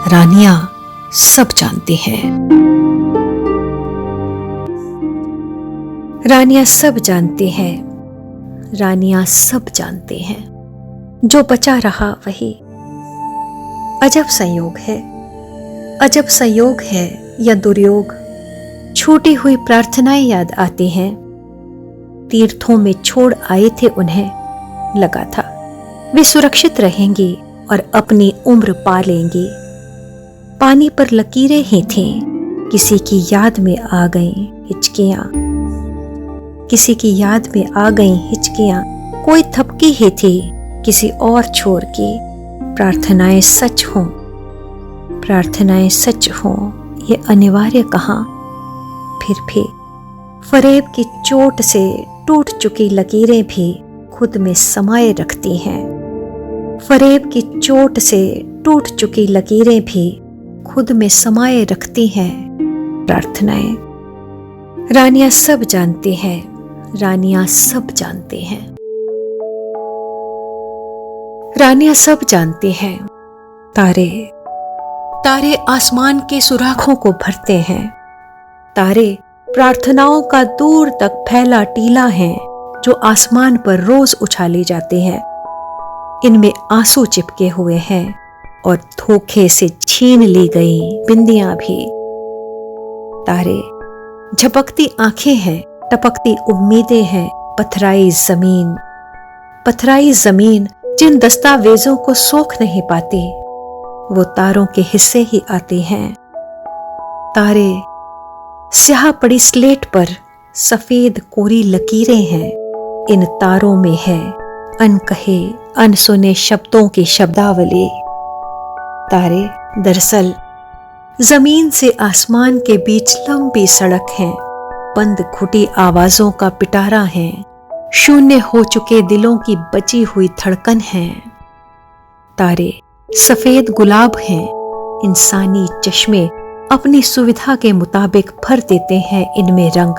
रानियां सब जानती हैं। रानियां सब जानती हैं, रानियां सब जानते हैं। जो बचा रहा वही अजब संयोग है, अजब संयोग है या दुर्योग। छूटी हुई प्रार्थनाएं याद आती हैं। तीर्थों में छोड़ आए थे उन्हें, लगा था वे सुरक्षित रहेंगी और अपनी उम्र पा लेंगी। पानी पर लकीरें ही थीं, किसी की याद में आ गईं हिचकियां, किसी की याद में आ गईं हिचकियां। कोई थपकी ही थी किसी और छोर की। प्रार्थनाएं सच हों, प्रार्थनाएं सच हों, ये अनिवार्य कहाँ। फिर भी फरेब की चोट से टूट चुकी लकीरें भी खुद में समाये रखती हैं। फरेब की चोट से टूट चुकी लकीरें भी खुद में समाये रखती हैं प्रार्थनाएं। रानियां सब जानती हैं, रानियां सब जानते हैं। रानियां सब जानती हैं। तारे तारे आसमान के सुराखों को भरते हैं। तारे प्रार्थनाओं का दूर तक फैला टीला है जो आसमान पर रोज उछाले जाते हैं। इनमें आंसू चिपके हुए हैं और धोखे से छीन ली गई बिंदियां भी। तारे झपकती आंखें हैं, टपकती उम्मीदें हैं। पथराई जमीन जिन दस्तावेजों को सोख नहीं पाती, वो तारों के हिस्से ही आते हैं। तारे स्याह पड़ी स्लेट पर सफेद कोरी लकीरें हैं। इन तारों में है अनकहे अनसुने शब्दों की शब्दावली। तारे दरअसल जमीन से आसमान के बीच लंबी सड़क है। बंद घुटी आवाजों का पिटारा है। शून्य हो चुके दिलों की बची हुई धड़कन है। तारे सफेद गुलाब हैं। इंसानी चश्मे अपनी सुविधा के मुताबिक भर देते हैं इनमें रंग।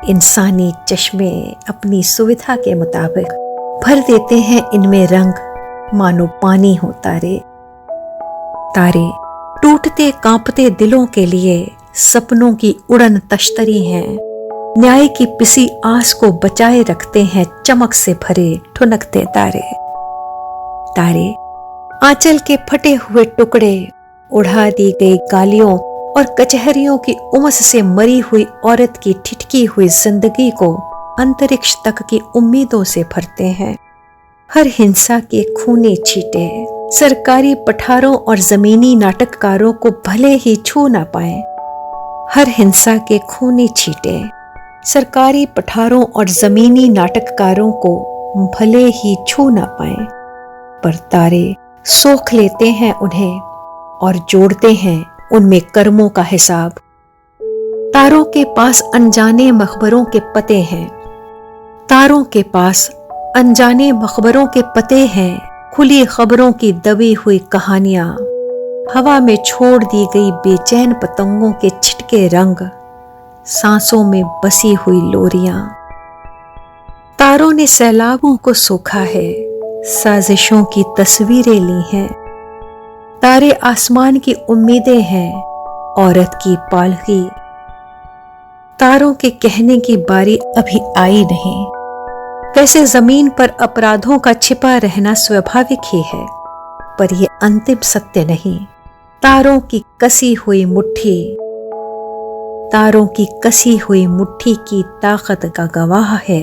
इंसानी चश्मे अपनी सुविधा के मुताबिक भर देते हैं इनमें रंग, मानो पानी हो तारे। तारे टूटते कांपते दिलों के लिए सपनों की उड़न तश्तरी हैं। न्याय की पिसी आस को बचाए रखते हैं चमक से भरे ठुनकते तारे। तारे आंचल के फटे हुए टुकड़े, उड़ा दी गई गालियों और कचहरियों की उमस से मरी हुई औरत की ठिठकी हुई जिंदगी को अंतरिक्ष तक की उम्मीदों से भरते हैं। हर हिंसा के खूनी छींटे सरकारी पठारों और जमीनी नाटककारों को भले ही छू ना पाए। हर हिंसा के खूनी छींटे सरकारी पठारों और जमीनी नाटककारों को भले ही छू ना पाए, पर तारे सोख लेते हैं उन्हें और जोड़ते हैं उनमें कर्मों का हिसाब। तारों के पास अनजाने मकबरों के पते हैं। तारों के पास अनजाने मकबरों के पते हैं। खुली खबरों की दबी हुई कहानियां, हवा में छोड़ दी गई बेचैन पतंगों के छिटके रंग, सांसों में बसी हुई लोरियां। तारों ने सैलाबों को सोखा है, साजिशों की तस्वीरें ली हैं। तारे आसमान की उम्मीदें हैं, औरत की पालकी। तारों के कहने की बारी अभी आई नहीं। वैसे जमीन पर अपराधों का छिपा रहना स्वाभाविक ही है, पर यह अंतिम सत्य नहीं। तारों की कसी हुई मुट्ठी, तारों की कसी हुई मुट्ठी की ताकत का गवाह है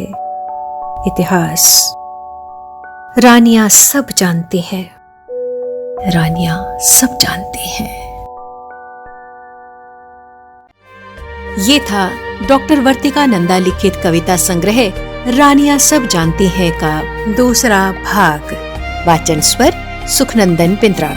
इतिहास। रानियां सब जानती हैं, रानियां सब जानती हैं। ये था डॉक्टर वर्तिका नंदा लिखित कविता संग्रह रानियां सब जानती हैं का दूसरा भाग। वाचन स्वर सुखनंदन पिंत्रा।